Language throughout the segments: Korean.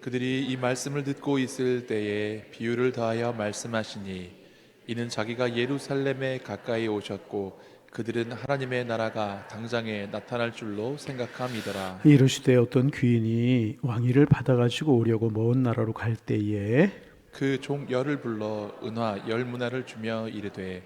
그들이 이 말씀을 듣고 있을 때에 비유를 더하여 말씀하시니 이는 자기가 예루살렘에 가까이 오셨고 그들은 하나님의 나라가 당장에 나타날 줄로 생각함이더라. 이르시되 어떤 귀인이 왕위를 받아가지고 오려고 먼 나라로 갈 때에 그 종 열을 불러 은화 열 문화를 주며 이르되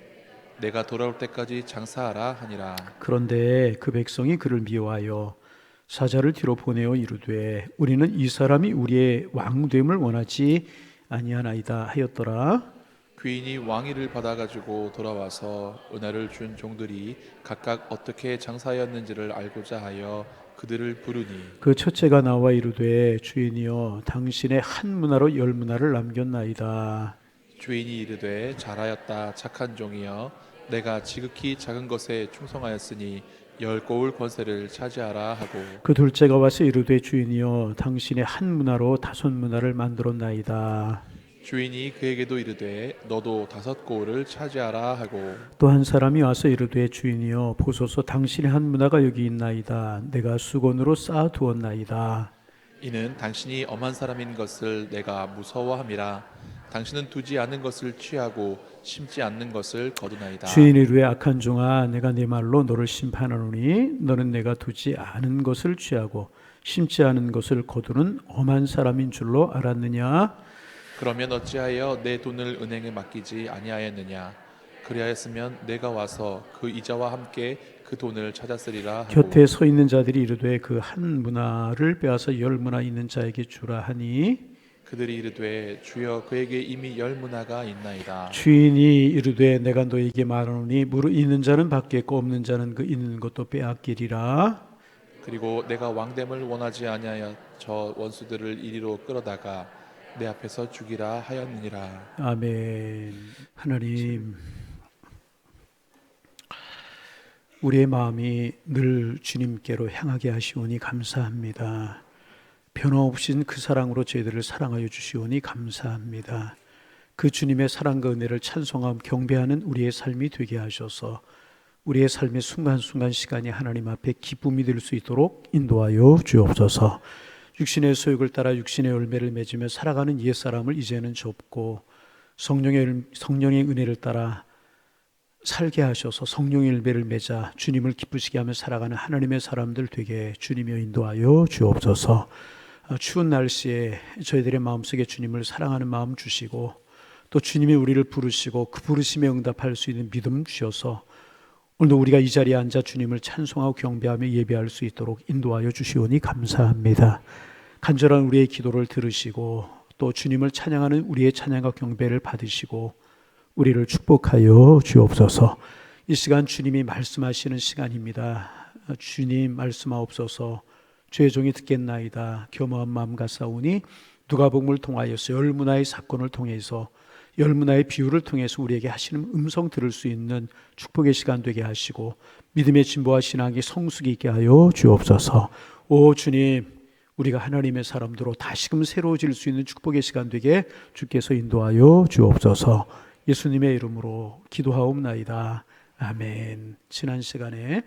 내가 돌아올 때까지 장사하라 하니라. 그런데 그 백성이 그를 미워하여 사자를 뒤로 보내어 이르되 우리는 이 사람이 우리의 왕됨을 원하지 아니하나이다 하였더라. 귀인이 왕위를 받아가지고 돌아와서 은화를 준 종들이 각각 어떻게 장사하였는지를 알고자 하여 그들을 부르니 그 첫째가 나와 이르되 주인이여 당신의 한 문화로 열 문화를 남겼나이다. 주인이 이르되 잘하였다 착한 종이여 내가 지극히 작은 것에 충성하였으니 열 고울 권세를 차지하라 하고 그 둘째가 와서 이르되 주인이여 당신의 한 문화로 다섯 문화를 만들었나이다. 주인이 그에게도 이르되 너도 다섯 고울을 차지하라 하고 또 한 사람이 와서 이르되 주인이여 보소서 당신의 한 문화가 여기 있나이다. 내가 수건으로 쌓아두었나이다. 이는 당신이 엄한 사람인 것을 내가 무서워함이라. 당신은 두지 않는 것을 취하고 심지 않는 것을 거두나이다. 주인이 이르되 악한 종아 내가 네 말로 너를 심판하노니 너는 내가 두지 않은 것을 취하고 심지 않은 것을 거두는 엄한 사람인 줄로 알았느냐. 그러면 어찌하여 내 돈을 은행에 맡기지 아니하였느냐? 그리하였으면 내가 와서 그 이자와 함께 그 돈을 찾았으리라 하고 곁에 서 있는 자들이 이르되 그 한 문화를 빼앗아 열 문화 있는 자에게 주라 하니 그들이 이르되 주여 그에게 이미 열 문화가 있나이다. 주인이 이르되 내가 너에게 말하노니 무릇 있는 자는 받겠고 없는 자는 그 있는 것도 빼앗기리라. 그리고 내가 왕됨을 원하지 아니하여 저 원수들을 이리로 끌어다가 내 앞에서 죽이라 하였느니라. 아멘. 하나님, 우리의 마음이 늘 주님께로 향하게 하시오니 감사합니다. 변함없인 그 사랑으로 저희들을 사랑하여 주시오니 감사합니다. 그 주님의 사랑과 은혜를 찬송하며 경배하는 우리의 삶이 되게 하셔서 우리의 삶의 순간순간 시간이 하나님 앞에 기쁨이 될 수 있도록 인도하여 주옵소서. 육신의 소욕을 따라 육신의 열매를 맺으며 살아가는 옛사람을 이제는 접고 성령의 은혜를 따라 살게 하셔서 성령의 열매를 맺아 주님을 기쁘시게 하며 살아가는 하나님의 사람들 되게 주님이 인도하여 주옵소서. 추운 날씨에 저희들의 마음속에 주님을 사랑하는 마음 주시고 또 주님이 우리를 부르시고 그 부르심에 응답할 수 있는 믿음 주셔서 오늘도 우리가 이 자리에 앉아 주님을 찬송하고 경배하며 예배할 수 있도록 인도하여 주시오니 감사합니다. 간절한 우리의 기도를 들으시고 또 주님을 찬양하는 우리의 찬양과 경배를 받으시고 우리를 축복하여 주옵소서. 이 시간 주님이 말씀하시는 시간입니다. 주님 말씀하옵소서. 주의 종이 듣겠나이다. 겸허한 마음과 싸우니 누가복음을 통하여서 열 문화의 사건을 통해서 열 문화의 비유를 통해서 우리에게 하시는 음성 들을 수 있는 축복의 시간 되게 하시고 믿음의 진보와 신앙이 성숙이 있게 하여 주옵소서. 오 주님, 우리가 하나님의 사람들로 다시금 새로워질 수 있는 축복의 시간 되게 주께서 인도하여 주옵소서. 예수님의 이름으로 기도하옵나이다. 아멘. 지난 시간에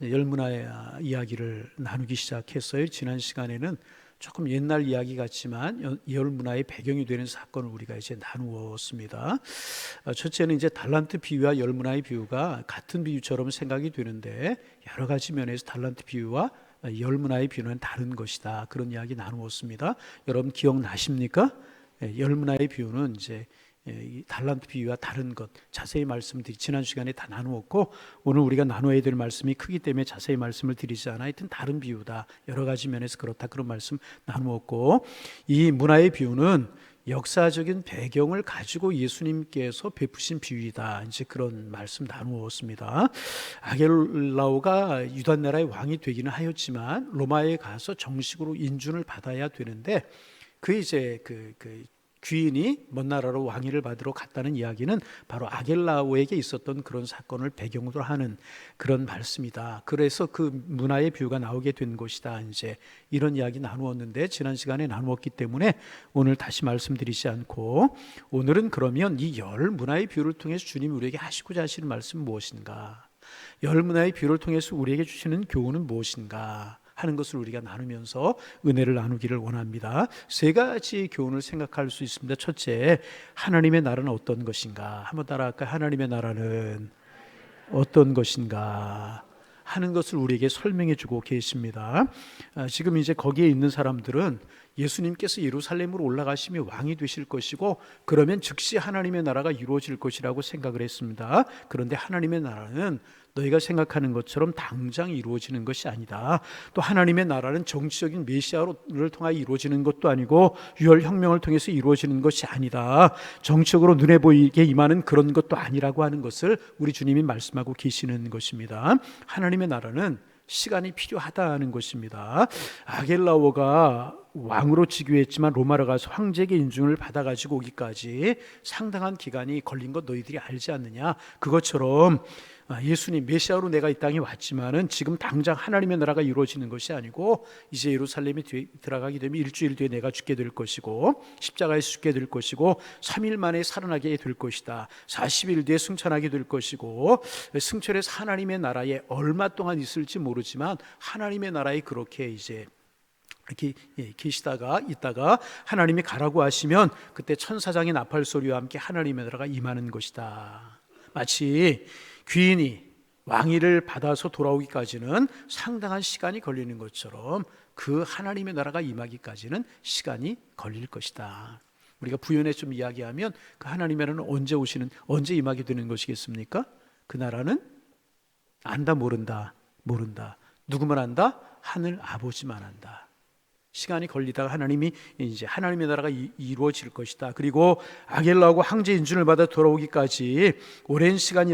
열 문화의 이야기를 나누기 시작했어요. 지난 시간에는 조금 옛날 이야기 같지만 열 문화의 배경이 되는 사건을 우리가 이제 나누었습니다. 첫째는 이제 달란트 비유와 열 문화의 비유가 같은 비유처럼 생각이 되는데 여러 가지 면에서 달란트 비유와 열 문화의 비유는 다른 것이다. 그런 이야기 나누었습니다. 여러분 기억나십니까? 열 문화의 비유는 이제 이 달란트 비유와 다른 것 자세히 말씀드리 지난 시간에 다 나누었고 오늘 우리가 나눠야 될 말씀이 크기 때문에 자세히 말씀을 드리지 않아. 하여튼 다른 비유다. 여러 가지 면에서 그렇다. 그런 말씀 나누었고 이 문화의 비유는 역사적인 배경을 가지고 예수님께서 베푸신 비유이다. 이제 그런 말씀 나누었습니다. 아겔라오가 유다 나라의 왕이 되기는 하였지만 로마에 가서 정식으로 인준을 받아야 되는데 그 이제 그 귀인이 먼 나라로 왕위를 받으러 갔다는 이야기는 바로 아겔라오에게 있었던 그런 사건을 배경으로 하는 그런 말씀이다. 그래서 그 문화의 비유가 나오게 된 것이다. 이제 이런 이야기 나누었는데 지난 시간에 나누었기 때문에 오늘 다시 말씀드리지 않고 오늘은 그러면 이 열 문화의 비유를 통해서 주님이 우리에게 하시고자 하시는 말씀은 무엇인가? 열 문화의 비유를 통해서 우리에게 주시는 교훈은 무엇인가? 하는 것을 우리가 나누면서 은혜를 나누기를 원합니다. 세 가지 교훈을 생각할 수 있습니다. 첫째, 하나님의 나라는 어떤 것인가? 한번 따라할까요? 하나님의 나라는 어떤 것인가 하는 것을 우리에게 설명해 주고 계십니다. 지금 이제 거기에 있는 사람들은 예수님께서 예루살렘으로 올라가시며 왕이 되실 것이고 그러면 즉시 하나님의 나라가 이루어질 것이라고 생각을 했습니다. 그런데 하나님의 나라는 너희가 생각하는 것처럼 당장 이루어지는 것이 아니다. 또 하나님의 나라는 정치적인 메시아를 통하여 이루어지는 것도 아니고 유혈혁명을 통해서 이루어지는 것이 아니다. 정치적으로 눈에 보이게 임하는 그런 것도 아니라고 하는 것을 우리 주님이 말씀하고 계시는 것입니다. 하나님의 나라는 시간이 필요하다는 것입니다. 아겔라오가 왕으로 즉위했지만 로마로 가서 황제에게 인중을 받아가지고 오기까지 상당한 기간이 걸린 것 너희들이 알지 않느냐. 그것처럼 예수님 메시아로 내가 이 땅에 왔지만은 지금 당장 하나님의 나라가 이루어지는 것이 아니고 이제 예루살렘에 들어가게 되면 일주일 뒤에 내가 죽게 될 것이고 십자가에서 죽게 될 것이고 3일 만에 살아나게 될 것이다. 40일 뒤에 승천하게 될 것이고 승천해서 하나님의 나라에 얼마 동안 있을지 모르지만 하나님의 나라에 그렇게 이제 이렇게 계시다가 있다가 하나님이 가라고 하시면 그때 천사장의 나팔 소리와 함께 하나님의 나라가 임하는 것이다. 마치 귀인이 왕위를 받아서 돌아오기까지는 상당한 시간이 걸리는 것처럼 그 하나님의 나라가 임하기까지는 시간이 걸릴 것이다. 우리가 부연해 좀 이야기하면 그 하나님의 나라는 언제 임하게 되는 것이겠습니까? 그 나라는 안다 모른다. 누구만 안다? 하늘 아버지만 안다. 시간이 걸리다가 하나님이 이제 하나님의 나라가 이루어질 것이다. 그리고 아겔라하고 황제 인준을 받아 돌아오기까지 오랜 시간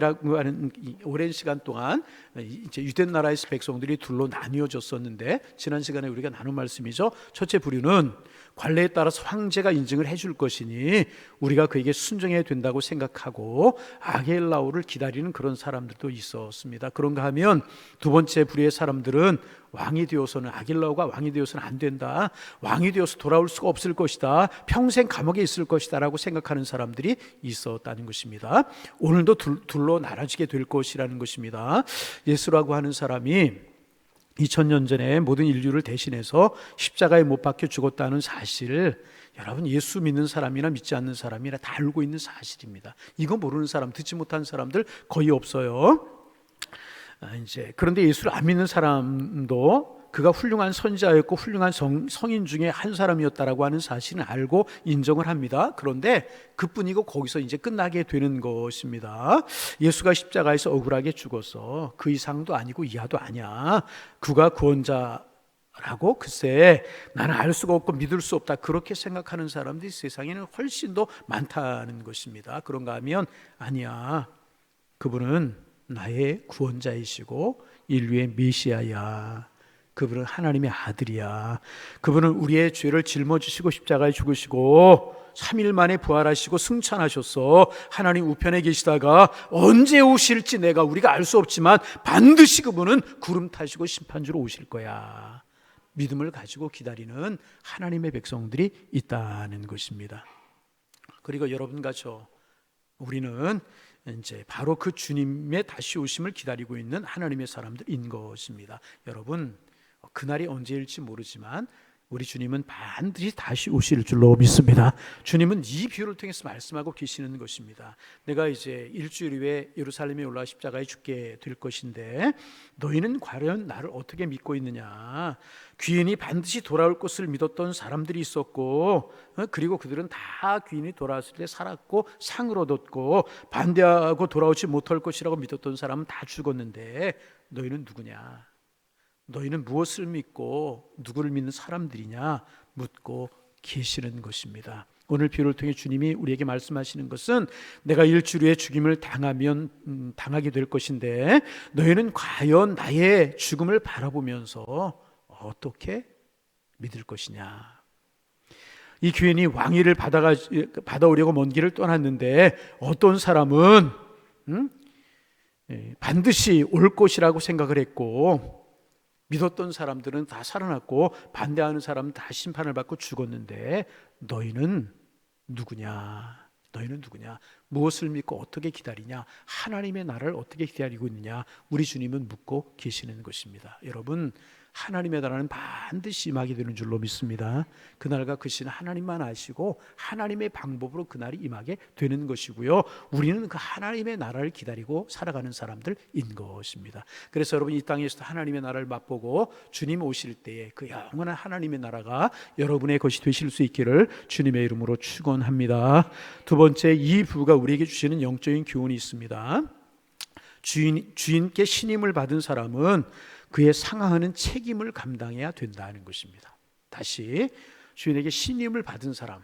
동안 이제 유대 나라에서 백성들이 둘로 나뉘어졌었는데 지난 시간에 우리가 나눈 말씀이죠. 첫째 부류는 관례에 따라서 황제가 인증을 해줄 것이니 우리가 그에게 순종해야 된다고 생각하고 아겔라오를 기다리는 그런 사람들도 있었습니다. 그런가 하면 두 번째 부류의 사람들은 왕이 되어서는 아겔라오가 왕이 되어서는 안 된다. 왕이 되어서 돌아올 수가 없을 것이다. 평생 감옥에 있을 것이다 라고 생각하는 사람들이 있었다는 것입니다. 오늘도 둘로 나눠지게 될 것이라는 것입니다. 예수라고 하는 사람이 2000년 전에 모든 인류를 대신해서 십자가에 못 박혀 죽었다는 사실을 여러분 예수 믿는 사람이나 믿지 않는 사람이나 다 알고 있는 사실입니다. 이거 모르는 사람, 듣지 못한 사람들 거의 없어요. 그런데 예수를 안 믿는 사람도 그가 훌륭한 선지자였고 훌륭한 성인 중에 한 사람이었다라고 하는 사실은 알고 인정을 합니다. 그런데 그뿐이고 거기서 이제 끝나게 되는 것입니다. 예수가 십자가에서 억울하게 죽어서 그 이상도 아니고 이하도 아니야. 그가 구원자라고 글쎄 나는 알 수가 없고 믿을 수 없다 그렇게 생각하는 사람들이 세상에는 훨씬 더 많다는 것입니다. 그런가 하면 아니야. 그분은 나의 구원자이시고 인류의 메시아야. 그분은 하나님의 아들이야. 그분은 우리의 죄를 짊어지시고 십자가에 죽으시고 3일 만에 부활하시고 승천하셨어. 하나님 우편에 계시다가 언제 오실지 우리가 알 수 없지만 반드시 그분은 구름 타시고 심판주로 오실 거야. 믿음을 가지고 기다리는 하나님의 백성들이 있다는 것입니다. 그리고 여러분과 저 우리는 이제 바로 그 주님의 다시 오심을 기다리고 있는 하나님의 사람들인 것입니다. 여러분 그날이 언제일지 모르지만 우리 주님은 반드시 다시 오실 줄로 믿습니다. 주님은 이 비유를 통해서 말씀하고 계시는 것입니다. 내가 이제 일주일 후에 예루살렘에 올라가 십자가에 죽게 될 것인데 너희는 과연 나를 어떻게 믿고 있느냐. 귀인이 반드시 돌아올 것을 믿었던 사람들이 있었고 그리고 그들은 다 귀인이 돌아왔을 때 살았고 상을 얻었고 반대하고 돌아오지 못할 것이라고 믿었던 사람은 다 죽었는데 너희는 누구냐. 너희는 무엇을 믿고 누구를 믿는 사람들이냐 묻고 계시는 것입니다. 오늘 비유를 통해 주님이 우리에게 말씀하시는 것은 내가 일주일 후에 죽임을 당하게 될 것인데 너희는 과연 나의 죽음을 바라보면서 어떻게 믿을 것이냐. 이 귀인이 왕위를 받아오려고 먼 길을 떠났는데 어떤 사람은 반드시 올 것이라고 생각을 했고 믿었던 사람들은 다 살아났고 반대하는 사람은 다 심판을 받고 죽었는데 너희는 누구냐? 무엇을 믿고 어떻게 기다리냐? 하나님의 나라를 어떻게 기다리고 있느냐? 우리 주님은 묻고 계시는 것입니다. 여러분 하나님의 나라는 반드시 임하게 되는 줄로 믿습니다. 그날과 그 시는 하나님만 아시고 하나님의 방법으로 그날이 임하게 되는 것이고요. 우리는 그 하나님의 나라를 기다리고 살아가는 사람들인 것입니다. 그래서 여러분 이 땅에서도 하나님의 나라를 맛보고 주님 오실 때에 그 영원한 하나님의 나라가 여러분의 것이 되실 수 있기를 주님의 이름으로 축원합니다. 두 번째, 이 부가 우리에게 주시는 영적인 교훈이 있습니다. 주인께 신임을 받은 사람은 그의 상하하는 책임을 감당해야 된다는 것입니다. 다시, 주인에게 신임을 받은 사람,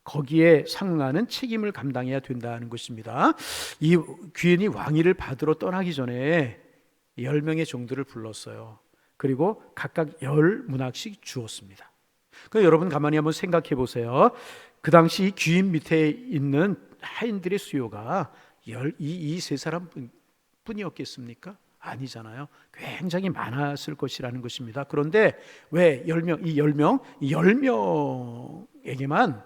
거기에 상응하는 책임을 감당해야 된다는 것입니다. 이 귀인이 왕위를 받으러 떠나기 전에 10명의 종들을 불렀어요. 그리고 각각 10문학씩 주었습니다. 여러분 가만히 한번 생각해 보세요. 그 당시 귀인 밑에 있는 하인들의 수요가 이 세 사람 뿐이었겠습니까? 아니잖아요. 굉장히 많았을 것이라는 것입니다. 그런데 왜 10명에게만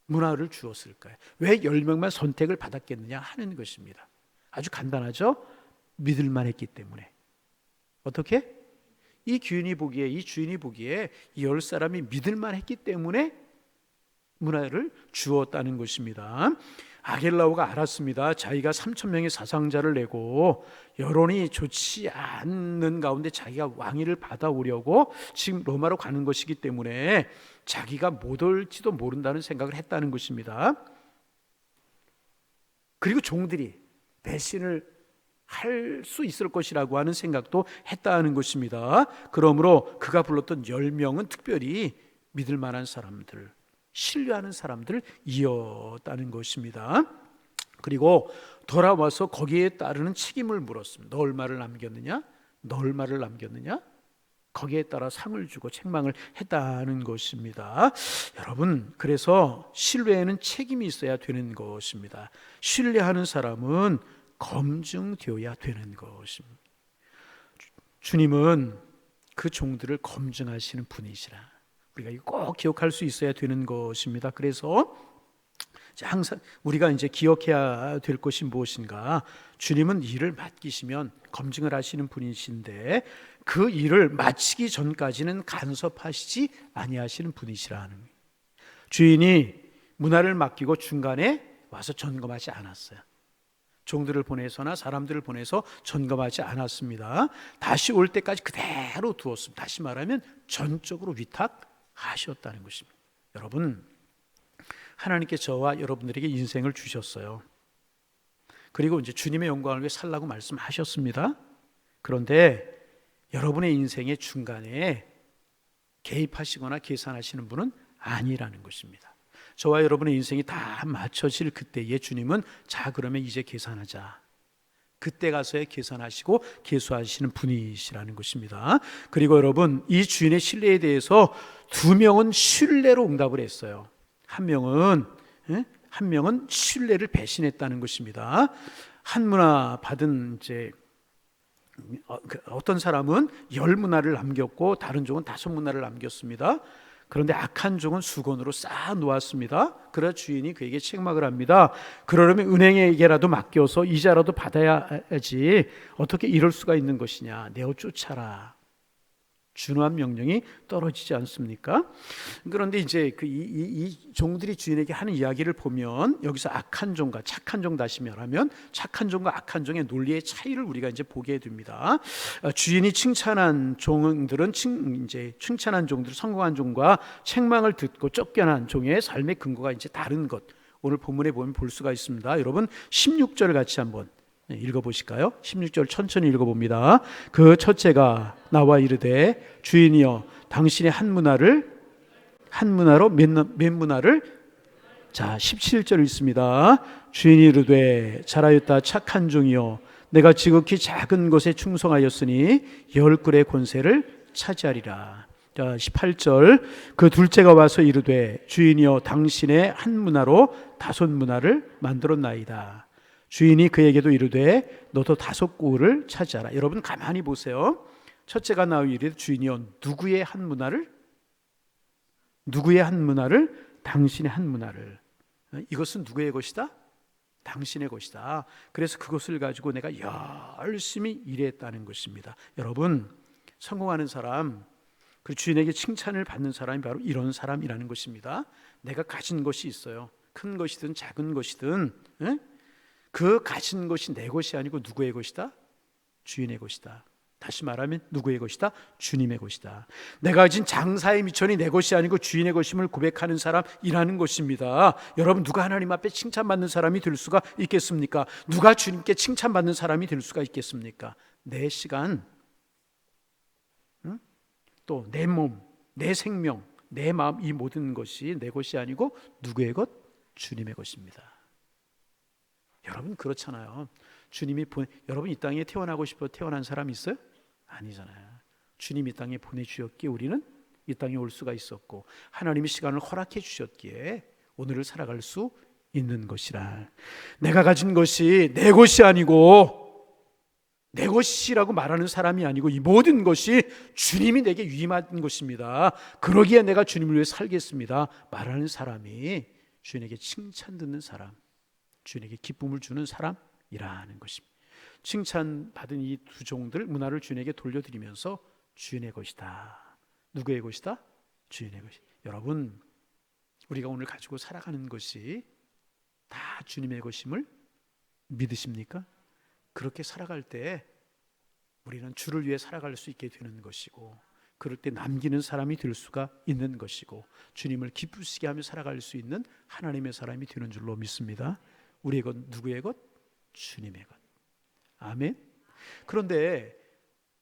문화를 주었을까요? 왜 10명만 선택을 받았겠느냐 하는 것입니다. 아주 간단하죠? 믿을만 했기 때문에. 어떻게? 이 주인이 보기에 이 10사람이 믿을만 했기 때문에 문화를 주었다는 것입니다. 아겔라오가 알았습니다. 자기가 3,000명의 사상자를 내고 여론이 좋지 않는 가운데 자기가 왕위를 받아오려고 지금 로마로 가는 것이기 때문에 자기가 못 올지도 모른다는 생각을 했다는 것입니다. 그리고 종들이 배신을 할 수 있을 것이라고 하는 생각도 했다는 것입니다. 그러므로 그가 불렀던 10명은 특별히 믿을 만한 사람들, 신뢰하는 사람들이었다는 것입니다. 그리고 돌아와서 거기에 따르는 책임을 물었습니다. 너 얼마를 남겼느냐? 너 얼마를 남겼느냐? 거기에 따라 상을 주고 책망을 했다는 것입니다. 여러분, 그래서 신뢰에는 책임이 있어야 되는 것입니다. 신뢰하는 사람은 검증되어야 되는 것입니다. 주님은 그 종들을 검증하시는 분이시라. 우리가 이거 꼭 기억할 수 있어야 되는 것입니다. 그래서 항상 우리가 이제 기억해야 될 것이 무엇인가? 주님은 일을 맡기시면 검증을 하시는 분이신데 그 일을 마치기 전까지는 간섭하시지 아니하시는 분이시라는 거예요. 주인이 문화를 맡기고 중간에 와서 점검하지 않았어요. 종들을 보내서나 사람들을 보내서 점검하지 않았습니다. 다시 올 때까지 그대로 두었습니다. 다시 말하면 전적으로 위탁하셨다는 것입니다. 여러분, 하나님께 저와 여러분들에게 인생을 주셨어요. 그리고 이제 주님의 영광을 위해 살라고 말씀하셨습니다. 그런데 여러분의 인생의 중간에 개입하시거나 계산하시는 분은 아니라는 것입니다. 저와 여러분의 인생이 다 맞춰질 그때에 주님은 자 그러면 이제 계산하자. 그때 가서야 계산하시고 계수하시는 분이시라는 것입니다. 그리고 여러분, 이 주인의 신뢰에 대해서 2명은 신뢰로 응답을 했어요. 한 명은 신뢰를 배신했다는 것입니다. 한 문화 받은 이제 어떤 사람은 10문화를 남겼고 다른 종은 5문화를 남겼습니다. 그런데 악한 종은 수건으로 쌓아 놓았습니다. 그러자 주인이 그에게 책망을 합니다. 그러려면 은행에게라도 맡겨서 이자라도 받아야지 어떻게 이럴 수가 있는 것이냐. 내어 쫓아라. 준후한 명령이 떨어지지 않습니까? 그런데 이제 이 종들이 주인에게 하는 이야기를 보면 여기서 악한 종과 착한 종 다시 말하면 착한 종과 악한 종의 논리의 차이를 우리가 이제 보게 됩니다. 주인이 칭찬한 종들은 칭찬한 종들, 성공한 종과 책망을 듣고 쫓겨난 종의 삶의 근거가 이제 다른 것. 오늘 본문에 보면 볼 수가 있습니다. 여러분 16절 같이 한번 읽어보실까요? 16절 천천히 읽어봅니다. 그 첫째가 나와 이르되 주인이여 당신의 한 문화로 몇 문화를 자 17절 있습니다. 주인이 이르되 잘하였다 착한 종이여 내가 지극히 작은 것에 충성하였으니 10굴의 권세를 차지하리라. 자 18절 그 둘째가 와서 이르되 주인이여 당신의 한 문화로 5문화를 만들었나이다. 주인이 그에게도 이르되 너도 5굴을 차지하라. 여러분 가만히 보세요. 첫째가 나와 이르되 주인이여 누구의 한 문화를? 당신의 한 문화를. 이것은 누구의 것이다? 당신의 것이다. 그래서 그것을 가지고 내가 열심히 일했다는 것입니다. 여러분 성공하는 사람, 그 주인에게 칭찬을 받는 사람이 바로 이런 사람이라는 것입니다. 내가 가진 것이 있어요. 큰 것이든 작은 것이든, 예? 그 가진 것이 내 것이 아니고 누구의 것이다? 주인의 것이다. 다시 말하면 누구의 것이다? 주님의 것이다. 내가 가진 장사의 미천이 내 것이 아니고 주인의 것임을 고백하는 사람이라는 것입니다. 여러분, 누가 하나님 앞에 칭찬받는 사람이 될 수가 있겠습니까? 누가 주님께 칭찬받는 사람이 될 수가 있겠습니까? 내 시간, 또 내 몸, 내 생명, 내 마음, 이 모든 것이 내 것이 아니고 누구의 것? 주님의 것입니다. 여러분, 그렇잖아요. 여러분 이 땅에 태어나고 싶어 태어난 사람 있어요? 아니잖아요. 주님이 이 땅에 보내주셨기에 우리는 이 땅에 올 수가 있었고, 하나님이 시간을 허락해 주셨기에 오늘을 살아갈 수 있는 것이라. 내가 가진 것이 내 것이 아니고, 내 것이라고 말하는 사람이 아니고, 이 모든 것이 주님이 내게 위임한 것입니다. 그러기에 내가 주님을 위해 살겠습니다 말하는 사람이 주님에게 칭찬 듣는 사람, 주님에게 기쁨을 주는 사람이라는 것입니다. 칭찬받은 이 두 종들 문화를 주님에게 돌려드리면서 주인의 것이다. 누구의 것이다? 주인의 것이. 여러분, 우리가 오늘 가지고 살아가는 것이 다 주님의 것임을 믿으십니까? 그렇게 살아갈 때 우리는 주를 위해 살아갈 수 있게 되는 것이고, 그럴 때 남기는 사람이 될 수가 있는 것이고, 주님을 기쁘시게 하며 살아갈 수 있는 하나님의 사람이 되는 줄로 믿습니다. 우리의 것 누구의 것? 주님의 것. 아멘. 그런데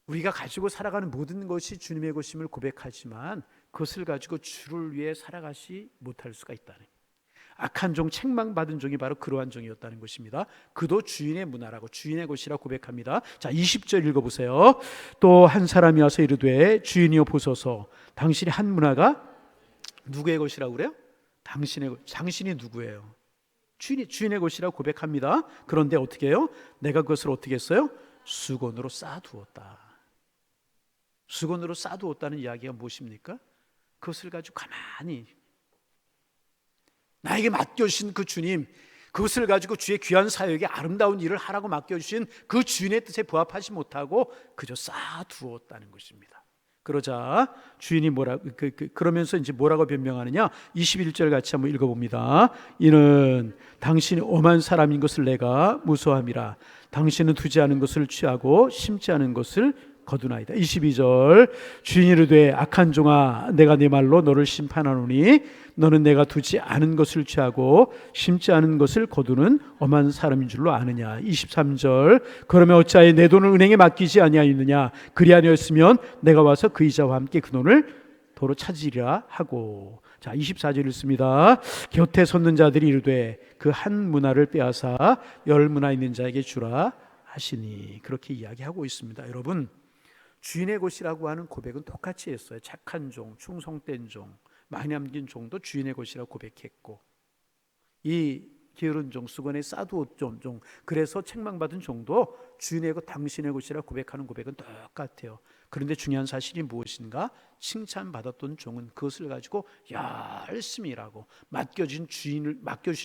우리가 가지고 살아가는 모든 것이 주님의 것임을 고백하지만 그것을 가지고 주를 위해 살아가지 못할 수가 있다는, 악한 종, 책망받은 종이 바로 그러한 종이었다는 것입니다. 그도 주인의 문화라고, 주인의 것이라 고백합니다. 자, 20절 읽어보세요. 또 한 사람이 와서 이르되 주인이여 보소서, 당신의 한 문화가 누구의 것이라고 그래요? 당신이 누구예요? 주인의 것이라고 고백합니다. 그런데 어떻게 해요? 내가 그것을 어떻게 했어요? 수건으로 싸두었다. 수건으로 싸두었다는 이야기가 무엇입니까? 그것을 가지고 가만히 나에게 맡겨주신 그 주님, 그것을 가지고 주의 귀한 사역에 아름다운 일을 하라고 맡겨주신 그 주인의 뜻에 부합하지 못하고 그저 쌓아두었다는 것입니다. 그러자 주인이 그러면서 이제 뭐라고 변명하느냐? 21절 같이 한번 읽어봅니다. 이는 당신이 엄한 사람인 것을 내가 무서워함이라. 당신은 두지 않은 것을 취하고 심지 않은 것을 거두나이다. 22절 주인이 이르되 악한 종아, 내가 네 말로 너를 심판하노니 너는 내가 두지 않은 것을 취하고 심지 않은 것을 거두는 엄한 사람인 줄로 아느냐. 23절 그러면 어찌하여 내 돈을 은행에 맡기지 아니하였느냐. 그리 아니었으면 내가 와서 그 이자와 함께 그 돈을 도로 찾으리라 하고. 자, 24절 읽습니다. 곁에 섰는 자들이 이르되 그 한 문화를 빼앗아 10문화 있는 자에게 주라 하시니. 그렇게 이야기하고 있습니다. 여러분, 주인의 것이라고 하는 고백은 똑같이 했어요. 착한 종, 충성된 종, 많이 남긴 종도 주인의 것이라고 고백했고, 이 게으른 종, 수건에 싸두었던 종, 그래서 책망받은 종도 주인의 것, 당신의 것이라고 고백하는 고백은 똑같아요. 그런데 중요한 사실이 무엇인가? 칭찬받았던 종은 그것을 가지고 열심히 일하고 맡겨주신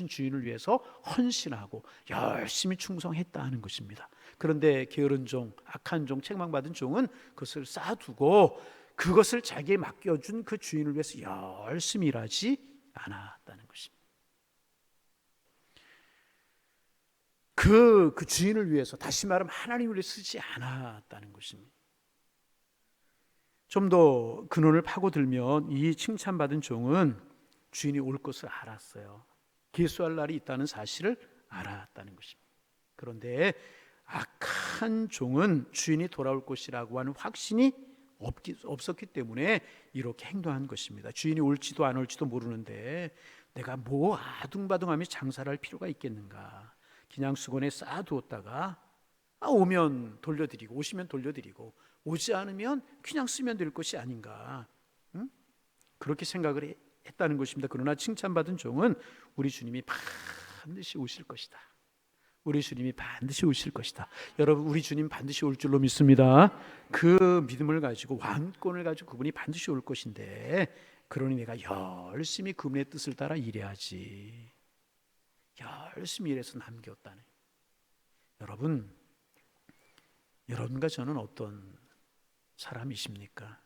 주인을 위해서 헌신하고 열심히 충성했다는 것입니다. 그런데 게으른 종, 악한 종, 책망받은 종은 그것을 쌓아두고 그것을 자기에 맡겨준 그 주인을 위해서 열심히 일하지 않았다는 것입니다. 그 주인을 위해서, 다시 말하면 하나님을 위해 쓰지 않았다는 것입니다. 좀 더 근원을 파고들면 이 칭찬받은 종은 주인이 올 것을 알았어요. 계수할 날이 있다는 사실을 알았다는 것입니다. 그런데 악한 종은 주인이 돌아올 것이라고 하는 확신이 없었기 때문에 이렇게 행동한 것입니다. 주인이 올지도 안 올지도 모르는데 내가 뭐 아둥바둥하며 장사를 할 필요가 있겠는가. 그냥 수건에 쌓아두었다가 오면 돌려드리고, 오시면 돌려드리고, 오지 않으면 그냥 쓰면 될 것이 아닌가. 그렇게 생각을 했다는 것입니다. 그러나 칭찬받은 종은 우리 주님이 반드시 오실 것이다. 우리 주님이 반드시 오실 것이다. 여러분, 우리 주님 반드시 올 줄로 믿습니다. 그 믿음을 가지고, 왕권을 가지고 그분이 반드시 올 것인데, 그러니 내가 열심히 그분의 뜻을 따라 일해야지. 열심히 일해서 남겼다네. 여러분과 저는 어떤 사람이십니까?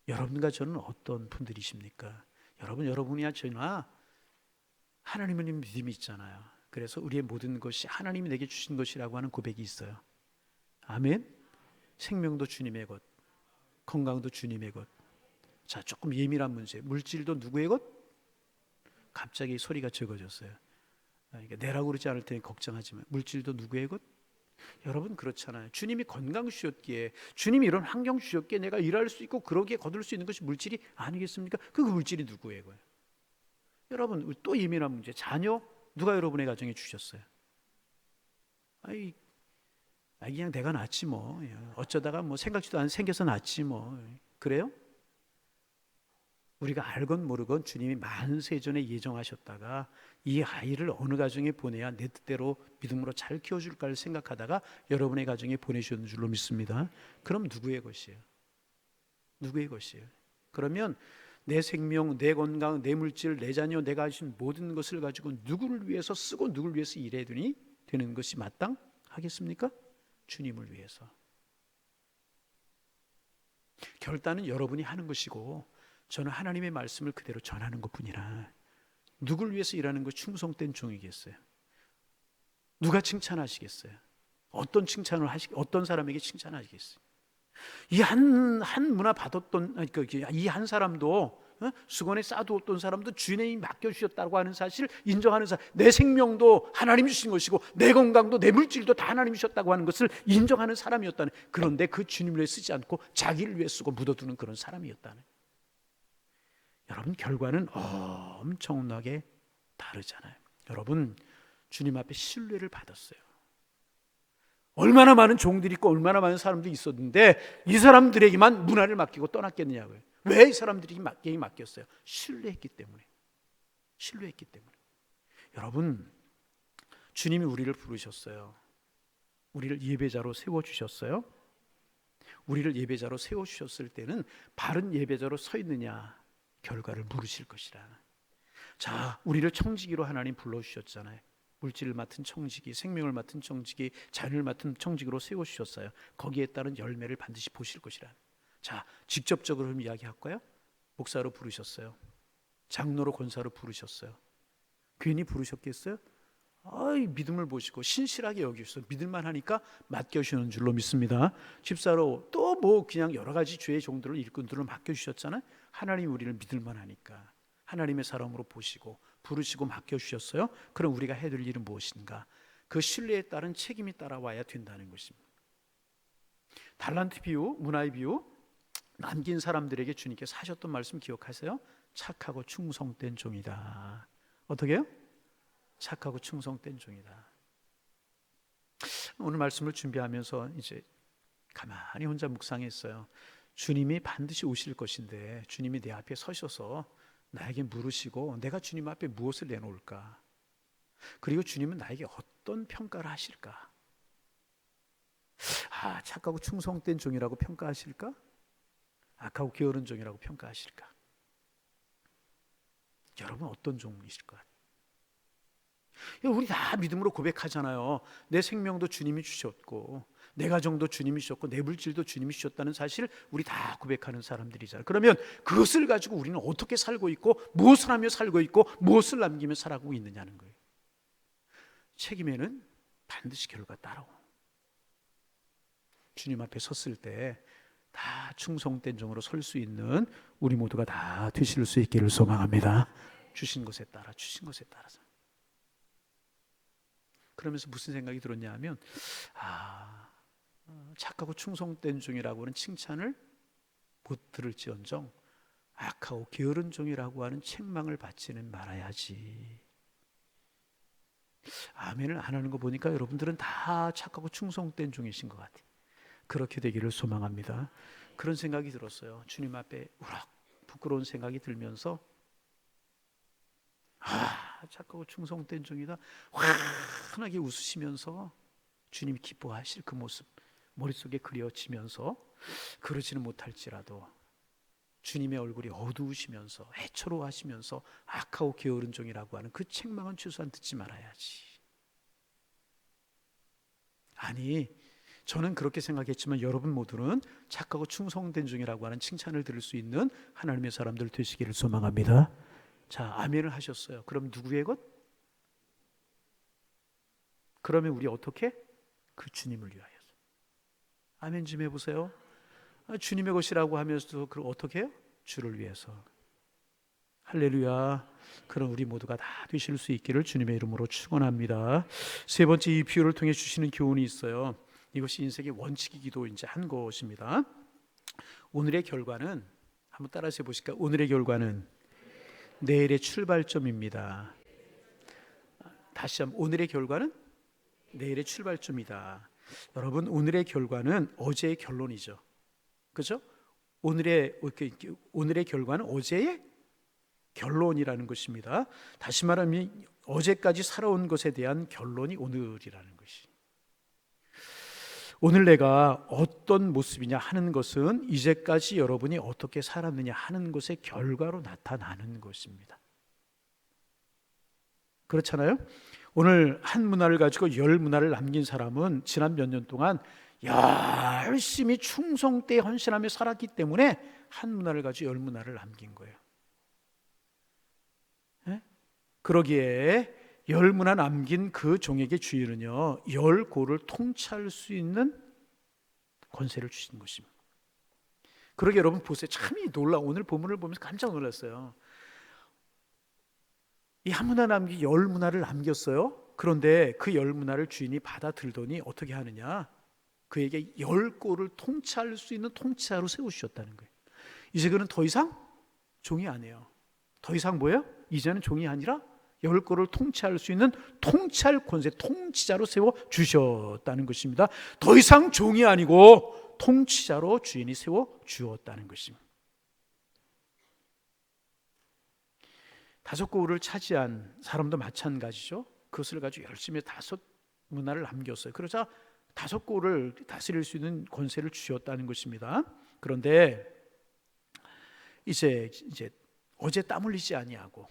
여러분과 저는 어떤 분들이십니까? 여러분이야 저나 하나님을 믿음이 있잖아요. 그래서 우리의 모든 것이 하나님이 내게 주신 것이라고 하는 고백이 있어요. 아멘. 생명도 주님의 것, 건강도 주님의 것. 자, 조금 예민한 문제. 물질도 누구의 것? 갑자기 소리가 적어졌어요. 내라고 그러지 않을 테니 걱정하지 마. 물질도 누구의 것? 여러분 그렇잖아요. 주님이 건강 주셨기에, 주님이 이런 환경 주셨기에 내가 일할 수 있고 그러기에 거둘 수 있는 것이 물질이 아니겠습니까? 그 물질이 누구의 거예요? 여러분 또 예민한 문제. 자녀 누가 여러분의 가정에 주셨어요? 그냥 내가 낳지 뭐. 어쩌다가 뭐 생각지도 않은 생겨서 낳지 뭐. 그래요? 우리가 알건 모르건 주님이 만세전에 예정하셨다가 이 아이를 어느 가정에 보내야 내 뜻대로 믿음으로 잘 키워줄까를 생각하다가 여러분의 가정에 보내셨는 줄로 믿습니다. 그럼 누구의 것이에요? 누구의 것이에요? 그러면 내 생명, 내 건강, 내 물질, 내 자녀, 내가 가진 모든 것을 가지고 누구를 위해서 쓰고 누구를 위해서 일해야 되는 것이 마땅하겠습니까? 주님을 위해서. 결단은 여러분이 하는 것이고 저는 하나님의 말씀을 그대로 전하는 것뿐이라. 누굴 위해서 일하는 거 충성된 종이겠어요? 누가 칭찬하시겠어요? 어떤 사람에게 칭찬하시겠어요? 이 한 문화 받았던 이 한 사람도 수건에 싸두었던 사람도 주님이 맡겨주셨다고 하는 사실을 인정하는 사람, 내 생명도 하나님이 주신 것이고 내 건강도 내 물질도 다 하나님이 주셨다고 하는 것을 인정하는 사람이었다는. 그런데 그 주님을 위해 쓰지 않고 자기를 위해 쓰고 묻어두는 그런 사람이었다는. 여러분 결과는 엄청나게 다르잖아요. 여러분 주님 앞에 신뢰를 받았어요. 얼마나 많은 종들이 있고 얼마나 많은 사람들이 있었는데 이 사람들에게만 문화를 맡기고 떠났겠느냐고요. 왜 이 사람들에게 맡겼어요? 신뢰했기 때문에. 신뢰했기 때문에. 여러분 주님이 우리를 부르셨어요. 우리를 예배자로 세워주셨어요. 우리를 예배자로 세워주셨을 때는 바른 예배자로 서 있느냐 결과를 물으실 것이라. 자, 우리를 청지기로 하나님 불러주셨잖아요. 물질을 맡은 청지기, 생명을 맡은 청지기, 자연을 맡은 청지기로 세워주셨어요. 거기에 따른 열매를 반드시 보실 것이라. 자, 직접적으로 이야기할까요? 목사로 부르셨어요. 장로로 권사로 부르셨어요. 괜히 부르셨겠어요? 믿음을 보시고 신실하게 여기셔서 믿을만 하니까 맡겨주시는 줄로 믿습니다. 집사로 또 뭐 그냥 여러 가지 주의 종들을 일꾼들을 맡겨주셨잖아요. 하나님 우리를 믿을만 하니까 하나님의 사람으로 보시고 부르시고 맡겨주셨어요. 그럼 우리가 해야 될 일은 무엇인가? 그 신뢰에 따른 책임이 따라와야 된다는 것입니다. 달란트 비유, 문화의 비유, 남긴 사람들에게 주님께서 하셨던 말씀 기억하세요? 착하고 충성된 종이다. 어떻게 해요? 착하고 충성된 종이다. 오늘 말씀을 준비하면서 이제 가만히 혼자 묵상했어요. 주님이 반드시 오실 것인데 주님이 내 앞에 서셔서 나에게 물으시고 내가 주님 앞에 무엇을 내놓을까? 그리고 주님은 나에게 어떤 평가를 하실까? 착하고 충성된 종이라고 평가하실까? 악하고 게으른 종이라고 평가하실까? 여러분 어떤 종이실 것 같아요? 우리 다 믿음으로 고백하잖아요. 내 생명도 주님이 주셨고 내 가정도 주님이 주셨고 내 물질도 주님이 주셨다는 사실을 우리 다 고백하는 사람들이잖아요. 그러면 그것을 가지고 우리는 어떻게 살고 있고 무엇을 하며 살고 있고 무엇을 남기며 살아가고 있느냐는 거예요. 책임에는 반드시 결과 따라오. 주님 앞에 섰을 때 다 충성된 종으로 설 수 있는 우리 모두가 다 되실 수 있기를 소망합니다. 주신 것에 따라서. 그러면서 무슨 생각이 들었냐 하면 착하고 충성된 종이라고 하는 칭찬을 못 들을지언정 악하고 게으른 종이라고 하는 책망을 받지는 말아야지. 아멘을 안 하는 거 보니까 여러분들은 다 착하고 충성된 종이신 것 같아요. 그렇게 되기를 소망합니다. 그런 생각이 들었어요. 주님 앞에 우락 부끄러운 생각이 들면서 착하고 충성된 종이다 환하게 웃으시면서 주님이 기뻐하실 그 모습 머릿속에 그려지면서 그러지는 못할지라도 주님의 얼굴이 어두우시면서 애처로워하시면서 악하고 게으른 종이라고 하는 그 책망은 최소한 듣지 말아야지. 아니 저는 그렇게 생각했지만 여러분 모두는 착하고 충성된 중이라고 하는 칭찬을 들을 수 있는 하나님의 사람들 되시기를 소망합니다. 자, 아멘을 하셨어요. 그럼 누구의 것? 그러면 우리 어떻게? 그 주님을 위하여서. 아멘 좀 해보세요. 주님의 것이라고 하면서도 그럼 어떻게 해요? 주를 위해서. 할렐루야. 그럼 우리 모두가 다 되실 수 있기를 주님의 이름으로 축원합니다. 세 번째, 이 비유를 통해 주시는 교훈이 있어요. 이것이 인생의 원칙이기도 이제 한 것입니다. 오늘의 결과는 한번 따라서 해보실까요? 오늘의 결과는 내일의 출발점입니다. 다시 한번, 오늘의 결과는 내일의 출발점이다. 여러분, 오늘의 결과는 어제의 결론이죠. 그렇죠? 오늘의 결과는 어제의 결론이라는 것입니다. 다시 말하면 어제까지 살아온 것에 대한 결론이 오늘이라는 것이. 오늘 내가 어떤 모습이냐 하는 것은 이제까지 여러분이 어떻게 살았느냐 하는 것의 결과로 나타나는 것입니다. 그렇잖아요? 오늘 한 문화를 가지고 10문화를 남긴 사람은 지난 몇 년 동안 열심히 충성되이 헌신하며 살았기 때문에 한 문화를 가지고 10문화를 남긴 거예요. 네? 그러기에 10문화 남긴 그 종에게 주인은요 10고를 통치할 수 있는 권세를 주신 것입니다. 그러게 여러분 보세요. 참 놀라. 오늘 본문을 보면서 깜짝 놀랐어요. 이 한 문화 남기 10문화를 남겼어요. 그런데 그 10문화를 주인이 받아들더니 어떻게 하느냐? 그에게 10고를 통치할 수 있는 통치자로 세우셨다는 거예요. 이제 그는 더 이상 종이 아니에요. 더 이상 뭐예요? 이제는 종이 아니라 10고를 통치할 수 있는 통치할 권세, 통치자로 세워주셨다는 것입니다. 더 이상 종이 아니고 통치자로 주인이 세워주었다는 것입니다. 5고를 차지한 사람도 마찬가지죠. 그것을 가지고 열심히 5문화를 남겼어요. 그러자 5고를 다스릴 수 있는 권세를 주셨다는 것입니다. 그런데 이제 어제 땀 흘리지 아니하고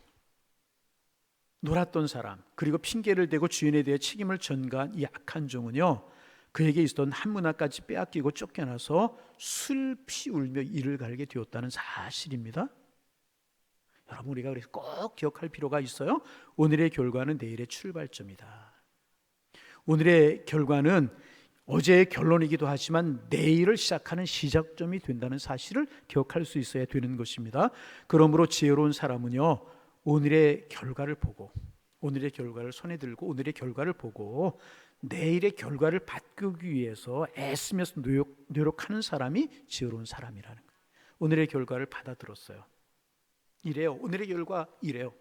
놀았던 사람, 그리고 핑계를 대고 주인에 대해 책임을 전가한 이 악한 종은요 그에게 있었던 한 문화까지 빼앗기고 쫓겨나서 슬피 울며 이를 갈게 되었다는 사실입니다. 여러분, 우리가 그래서 꼭 기억할 필요가 있어요. 오늘의 결과는 내일의 출발점이다. 오늘의 결과는 어제의 결론이기도 하지만 내일을 시작하는 시작점이 된다는 사실을 기억할 수 있어야 되는 것입니다. 그러므로 지혜로운 사람은요 오늘의 결과를 보고, 오늘의 결과를 손에 들고 오늘의 결과를 보고 내일의 결과를 바꾸기 위해서 애쓰면서 노력하는 사람이 지혜로운 사람이라는 거예요. 오늘의 결과를 받아들었어요. 이래요. 오늘의 결과 이래요.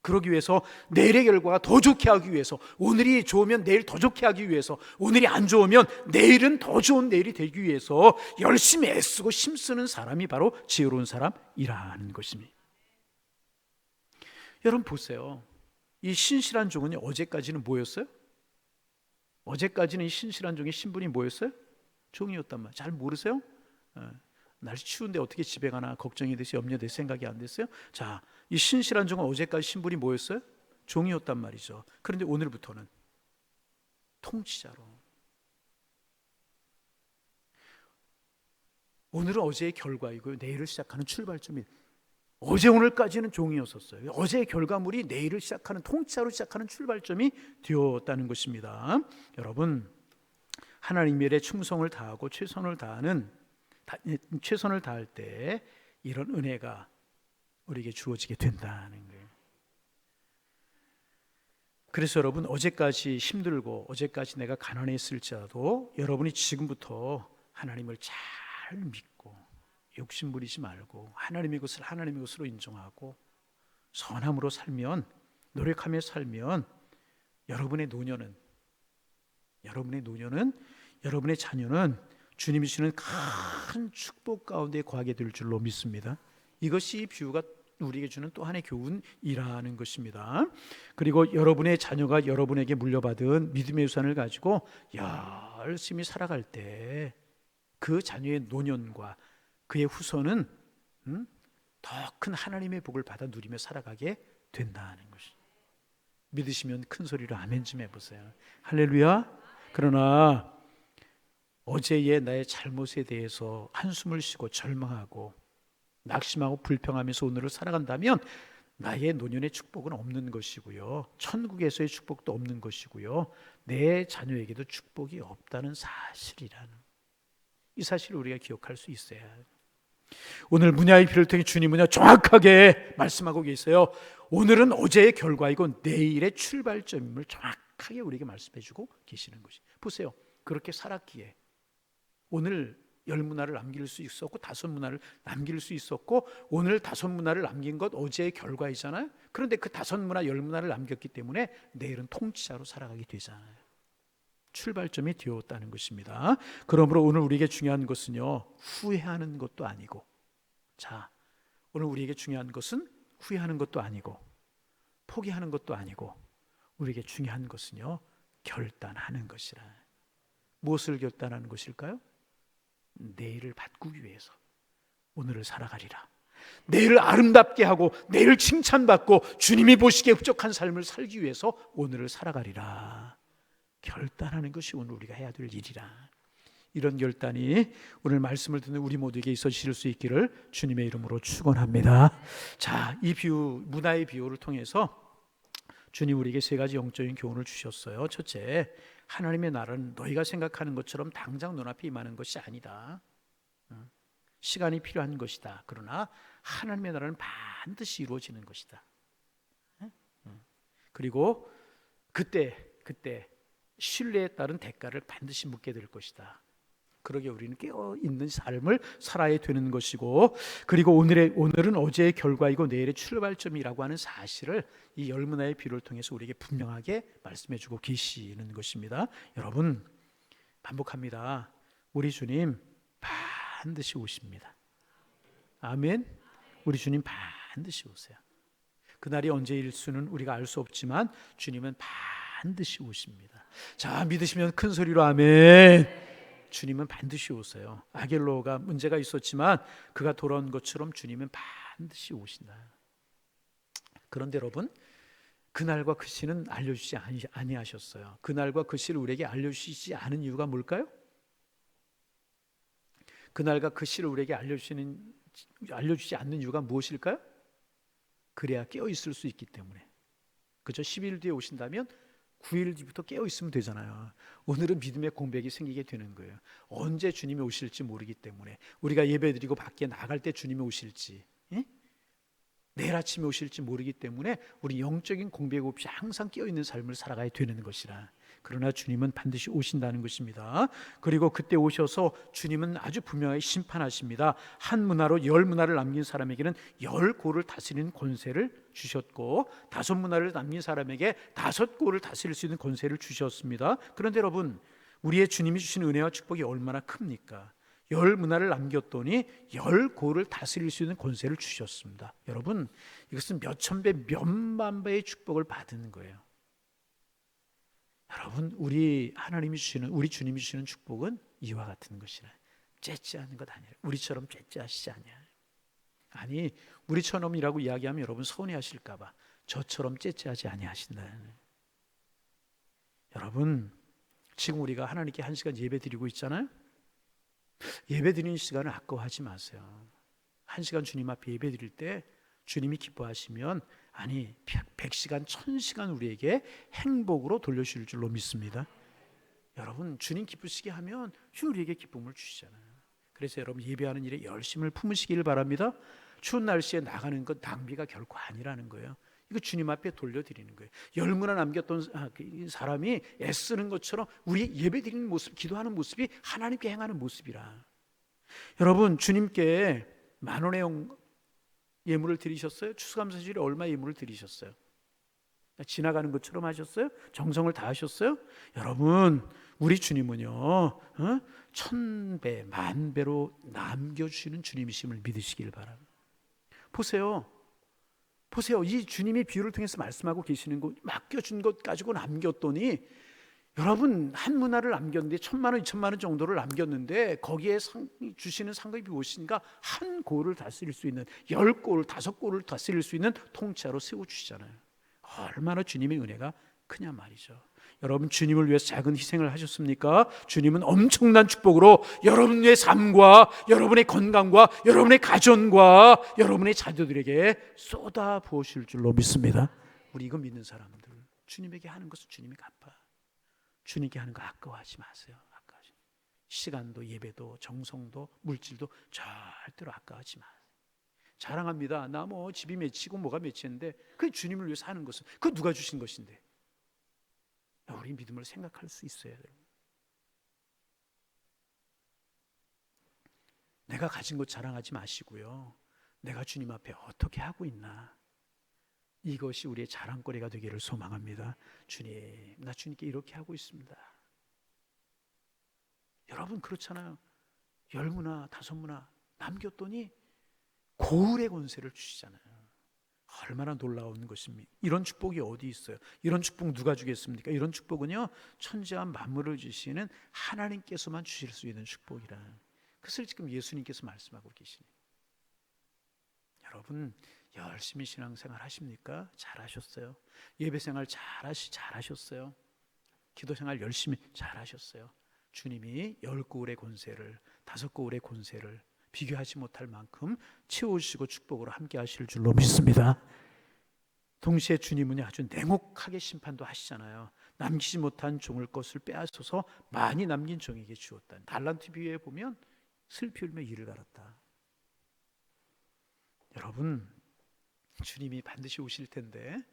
그러기 위해서 내일의 결과가 더 좋게 하기 위해서, 오늘이 좋으면 내일 더 좋게 하기 위해서, 오늘이 안 좋으면 내일은 더 좋은 내일이 되기 위해서 열심히 애쓰고 힘쓰는 사람이 바로 지혜로운 사람이라는 것입니다. 여러분 보세요. 이 신실한 종은 어제까지는 뭐였어요? 어제까지는 이 신실한 종의 신분이 뭐였어요? 종이었단 말이에요. 잘 모르세요? 날씨 추운데 어떻게 집에 가나 걱정이 돼서 염려돼 생각이 안 됐어요? 자, 이 신실한 종은 어제까지 신분이 뭐였어요? 종이었단 말이죠. 그런데 오늘부터는 통치자로. 오늘은 어제의 결과이고요. 내일을 시작하는 출발점이, 어제 오늘까지는 종이었었어요. 어제의 결과물이 내일을 시작하는 통치자로 시작하는 출발점이 되었다는 것입니다. 여러분, 하나님의 일에 충성을 다하고 최선을 다할 때 이런 은혜가 우리에게 주어지게 된다는 거예요. 그래서 여러분, 어제까지 힘들고 어제까지 내가 가난했을지라도 여러분이 지금부터 하나님을 잘 믿고 욕심 부리지 말고 하나님의 것을 하나님의 것으로 인정하고 선함으로 살면, 노력하며 살면 여러분의 노년은, 여러분의 자녀는 주님이 주시는 큰 축복 가운데 거하게 될 줄로 믿습니다. 이것이 이 비유가 우리에게 주는 또 하나의 교훈이라는 것입니다. 그리고 여러분의 자녀가 여러분에게 물려받은 믿음의 유산을 가지고 열심히 살아갈 때 그 자녀의 노년과 그의 후손은 더 큰 하나님의 복을 받아 누리며 살아가게 된다는 것이. 믿으시면 큰 소리로 아멘 좀 해보세요. 할렐루야. 그러나 어제의 나의 잘못에 대해서 한숨을 쉬고 절망하고 낙심하고 불평하면서 오늘을 살아간다면 나의 노년의 축복은 없는 것이고요, 천국에서의 축복도 없는 것이고요, 내 자녀에게도 축복이 없다는 사실이라는, 이 사실을 우리가 기억할 수 있어야 해요. 오늘 문야의 비를 통해 주님은요 정확하게 말씀하고 계세요. 오늘은 어제의 결과이고 내일의 출발점임을 정확하게 우리에게 말씀해 주고 계시는 것이. 보세요. 그렇게 살았기에 오늘 10문화를 남길 수 있었고 5문화를 남길 수 있었고, 오늘 5문화를 남긴 것 어제의 결과이잖아요. 그런데 그 5문화 10문화를 남겼기 때문에 내일은 통치자로 살아가게 되잖아요. 출발점이 되었다는 것입니다. 그러므로 오늘 우리에게 중요한 것은요 후회하는 것도 아니고, 자, 오늘 우리에게 중요한 것은 후회하는 것도 아니고 포기하는 것도 아니고, 우리에게 중요한 것은요 결단하는 것이라. 무엇을 결단하는 것일까요? 내일을 바꾸기 위해서 오늘을 살아가리라. 내일을 아름답게 하고 내일을 칭찬받고 주님이 보시기에 흡족한 삶을 살기 위해서 오늘을 살아가리라. 결단하는 것이 오늘 우리가 해야 될 일이라. 이런 결단이 오늘 말씀을 듣는 우리 모두에게 있어질 수 있기를 주님의 이름으로 축원합니다. 자, 이 비유, 문화의 비유를 통해서 주님 우리에게 3가지 영적인 교훈을 주셨어요. 첫째, 하나님의 나라는 너희가 생각하는 것처럼 당장 눈앞에 임하는 것이 아니다. 시간이 필요한 것이다. 그러나 하나님의 나라는 반드시 이루어지는 것이다. 그리고 그때 신뢰에 따른 대가를 반드시 묻게 될 것이다. 그러게 우리는 깨어있는 삶을 살아야 되는 것이고, 그리고 오늘은 어제의 결과이고 내일의 출발점이라고 하는 사실을 이 10문화의 비유를 통해서 우리에게 분명하게 말씀해 주고 계시는 것입니다. 여러분, 반복합니다. 우리 주님 반드시 오십니다. 아멘. 우리 주님 반드시 오세요. 그날이 언제일 수는 우리가 알 수 없지만 주님은 반드시 오십니다. 자, 믿으시면 큰 소리로 아멘. 주님은 반드시 오세요. 아겔로가 문제가 있었지만 그가 돌아온 것처럼 주님은 반드시 오신다. 그런데 여러분, 그날과 그 시는 알려주지 아니하셨어요. 그날과 그 시를 우리에게 알려주시지 않은 이유가 뭘까요? 그날과 그 시를 우리에게 알려주지 않는 이유가 무엇일까요? 그래야 깨어있을 수 있기 때문에. 그죠? 10일 뒤에 오신다면 9일 뒤부터 깨어있으면 되잖아요. 오늘은 믿음의 공백이 생기게 되는 거예요. 언제 주님이 오실지 모르기 때문에, 우리가 예배드리고 밖에 나갈 때 주님이 오실지, 내일 아침에 오실지 모르기 때문에 우리 영적인 공백 없이 항상 깨어있는 삶을 살아가야 되는 것이라. 그러나 주님은 반드시 오신다는 것입니다. 그리고 그때 오셔서 주님은 아주 분명하게 심판하십니다. 한 문화로 10문화를 남긴 사람에게는 10고를 다스리는 권세를 주셨고, 5문화를 남긴 사람에게 5고를 다스릴 수 있는 권세를 주셨습니다. 그런데 여러분, 우리의 주님이 주신 은혜와 축복이 얼마나 큽니까? 10문화를 남겼더니 10고를 다스릴 수 있는 권세를 주셨습니다. 여러분, 이것은 몇천 배, 몇만 배의 축복을 받은 거예요. 여러분, 우리 주님이 주시는 축복은 이와 같은 것이라. 째째하는 것 아니에요. 우리처럼 째째하시지 않아요. 아니, 우리처럼이라고 이야기하면 여러분 서운해하실까 봐 저처럼 째째하지 아니하신다. 여러분, 지금 우리가 하나님께 1시간 예배 드리고 있잖아요. 예배 드리는 시간을 아까워하지 마세요. 1시간 주님 앞에 예배 드릴 때 주님이 기뻐하시면, 아니 100시간 1000시간 우리에게 행복으로 돌려주실 줄로 믿습니다. 여러분, 주님 기쁘시게 하면 우리에게 기쁨을 주시잖아요. 그래서 여러분, 예배하는 일에 열심을 품으시기를 바랍니다. 추운 날씨에 나가는 것 낭비가 결코 아니라는 거예요. 이거 주님 앞에 돌려드리는 거예요. 10문화 남겼던 사람이 애쓰는 것처럼 우리 예배드리는 모습, 기도하는 모습이 하나님께 행하는 모습이라. 여러분, 주님께 10,000원의 예물을 드리셨어요? 추수감사절에 얼마 예물을 드리셨어요? 지나가는 것처럼 하셨어요? 정성을 다하셨어요? 여러분, 우리 주님은요 1000배, 10,000배로 남겨주시는 주님이심을 믿으시길 바랍니다. 보세요. 이 주님이 비유를 통해서 말씀하고 계시는 것, 맡겨준 것 가지고 남겼더니, 여러분, 한 문화를 남겼는데 1,000만 원, 2,000만 원 정도를 남겼는데 거기에 주시는 상급이 무엇인가? 한 고를 다스릴 수 있는, 10고를, 5고를 다스릴 수 있는 통치자로 세워주시잖아요. 얼마나 주님의 은혜가 크냐 말이죠. 여러분 주님을 위해서 작은 희생을 하셨습니까? 주님은 엄청난 축복으로 여러분의 삶과 여러분의 건강과 여러분의 가정과 여러분의 자녀들에게 쏟아 부으실 줄로 믿습니다. 우리 이거 믿는 사람들, 주님에게 하는 것은 주님이 갚아. 주님께 하는 거 아까워하지 마세요. 아까워하지. 시간도 예배도 정성도 물질도 절대로 아까워하지 마세요. 자랑합니다. 나 뭐 집이 맺히고 뭐가 맺히는데 그 주님을 위해서 하는 것은 그 누가 주신 것인데. 우리 믿음을 생각할 수 있어야 돼요. 내가 가진 것 자랑하지 마시고요. 내가 주님 앞에 어떻게 하고 있나. 이것이 우리의 자랑거리가 되기를 소망합니다. 주님, 나 주님께 이렇게 하고 있습니다. 여러분 그렇잖아요. 10문화 5문화 남겼더니 고을의 권세를 주시잖아요. 얼마나 놀라운 것입니까? 이런 축복이 어디 있어요? 이런 축복 누가 주겠습니까? 이런 축복은요, 천지와 만물을 주시는 하나님께서만 주실 수 있는 축복이라. 그것을 지금 예수님께서 말씀하고 계시네요. 여러분 열심히 신앙생활 하십니까? 잘하셨어요. 예배생활 잘하셨어요. 기도생활 열심히 잘하셨어요. 주님이 10고을의 권세를 5고을의 권세를 비교하지 못할 만큼 채우시고 축복으로 함께 하실 줄로 믿습니다. 동시에 주님은 아주 냉혹하게 심판도 하시잖아요. 남기지 못한 종을 것을 빼앗아서 많이 남긴 종에게 주었다. 달란트 비유에 보면 슬피 울며 이를 갈았다. 여러분 주님이 반드시 오실 텐데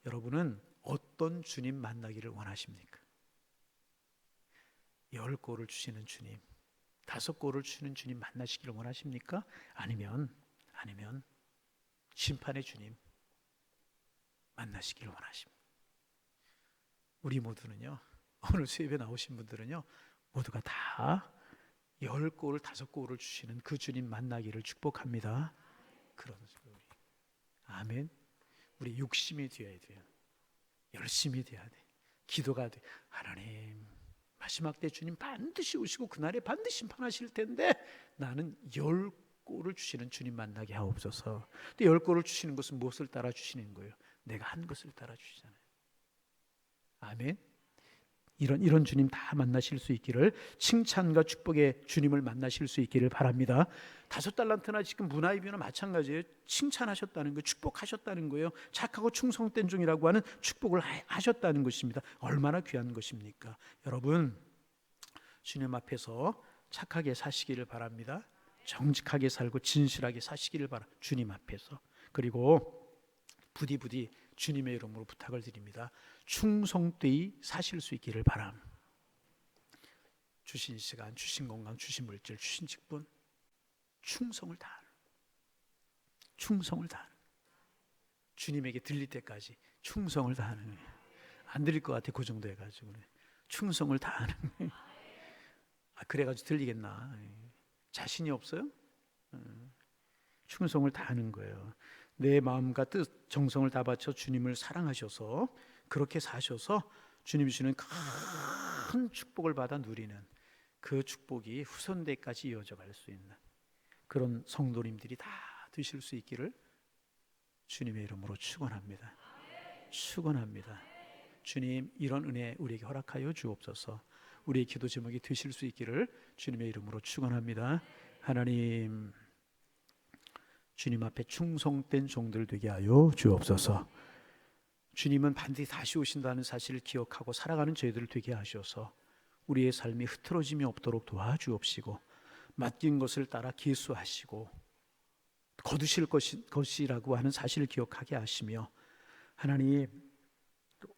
여러분은 어떤 주님 만나기를 원하십니까? 10고를 주시는 주님, 5고를 주시는 주님 만나시기를 원하십니까? 아니면 심판의 주님 만나시기를 원하십니까? 우리 모두는요, 오늘 수업에 나오신 분들은요, 모두가 다 10고를 5고를 주시는 그 주님 만나기를 축복합니다. 그런 소리. 아멘. 우리 욕심이 되어야 돼요. 열심히 돼야 돼. 기도가 돼. 하나님, 마지막 때 주님 반드시 오시고 그날에 반드시 심판하실 텐데 나는 10고를 주시는 주님 만나게 하옵소서. 근데 10고를 주시는 것은 무엇을 따라 주시는 거예요? 내가 한 것을 따라 주시잖아요. 아멘. 이런 주님 다 만나실 수 있기를, 칭찬과 축복의 주님을 만나실 수 있기를 바랍니다. 5달란트나 지금 문화이비나 마찬가지예요. 칭찬하셨다는 거예요. 축복하셨다는 거예요. 착하고 충성된 종이라고 하는 축복을 하셨다는 것입니다. 얼마나 귀한 것입니까? 여러분 주님 앞에서 착하게 사시기를 바랍니다. 정직하게 살고 진실하게 사시기를 바랍니다. 주님 앞에서. 그리고 부디 주님의 이름으로 부탁을 드립니다. 충성되이 사실 수 있기를 바람. 주신 시간, 주신 건강, 주신 물질, 주신 직분, 충성을 다하는, 주님에게 들릴 때까지 충성을 다하는 거예요. 안 들릴 것 같아 그 정도 해가지고 충성을 다하는 거예요. 그래가지고 들리겠나? 자신이 없어요? 충성을 다하는 거예요. 내 마음과 뜻, 정성을 다 바쳐 주님을 사랑하셔서 그렇게 사셔서 주님이 주시는 큰 축복을 받아 누리는 그 축복이 후손대까지 이어져 갈 수 있는 그런 성도님들이 다 되실 수 있기를 주님의 이름으로 축원합니다. 주님, 이런 은혜 우리에게 허락하여 주옵소서. 우리의 기도 제목이 되실 수 있기를 주님의 이름으로 축원합니다. 하나님, 주님 앞에 충성된 종들 되게 하여 주옵소서. 주님은 반드시 다시 오신다는 사실을 기억하고 살아가는 저희들을 되게 하셔서 우리의 삶이 흐트러짐이 없도록 도와주옵시고, 맡긴 것을 따라 계수하시고 거두실 것이라고 하는 사실을 기억하게 하시며, 하나님,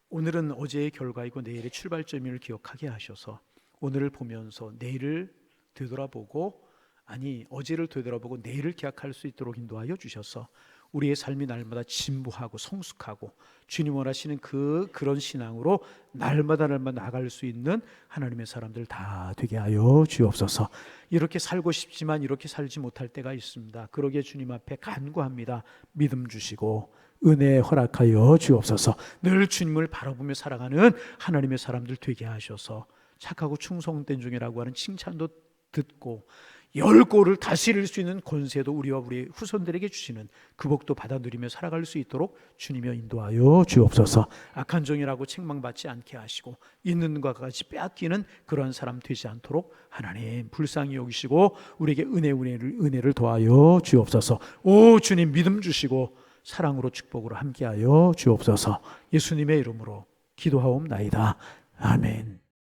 오늘은 어제의 결과이고 내일의 출발점을 기억하게 하셔서 오늘을 보면서 내일을 되돌아보고, 어제를 되돌아보고 내일을 기약할 수 있도록 인도하여 주셔서 우리의 삶이 날마다 진보하고 성숙하고 주님 원하시는 그런 신앙으로 날마다 나아갈 수 있는 하나님의 사람들 다 되게 하여 주옵소서. 이렇게 살고 싶지만 이렇게 살지 못할 때가 있습니다. 그러기에 주님 앞에 간구합니다. 믿음 주시고 은혜 허락하여 주옵소서. 늘 주님을 바라보며 살아가는 하나님의 사람들 되게 하셔서 착하고 충성된 중이라고 하는 칭찬도 듣고 열 골을 다스릴 수 있는 권세도 우리와 우리 후손들에게 주시는 그 복도 받아 누리며 살아갈 수 있도록 주님여 인도하여 주옵소서. 악한 종이라고 책망받지 않게 하시고 있는 것까지 빼앗기는 그런 사람 되지 않도록 하나님 불쌍히 여기시고 우리에게 은혜를 더하여 주옵소서. 오 주님 믿음 주시고 사랑으로 축복으로 함께하여 주옵소서. 예수님의 이름으로 기도하옵나이다. 아멘.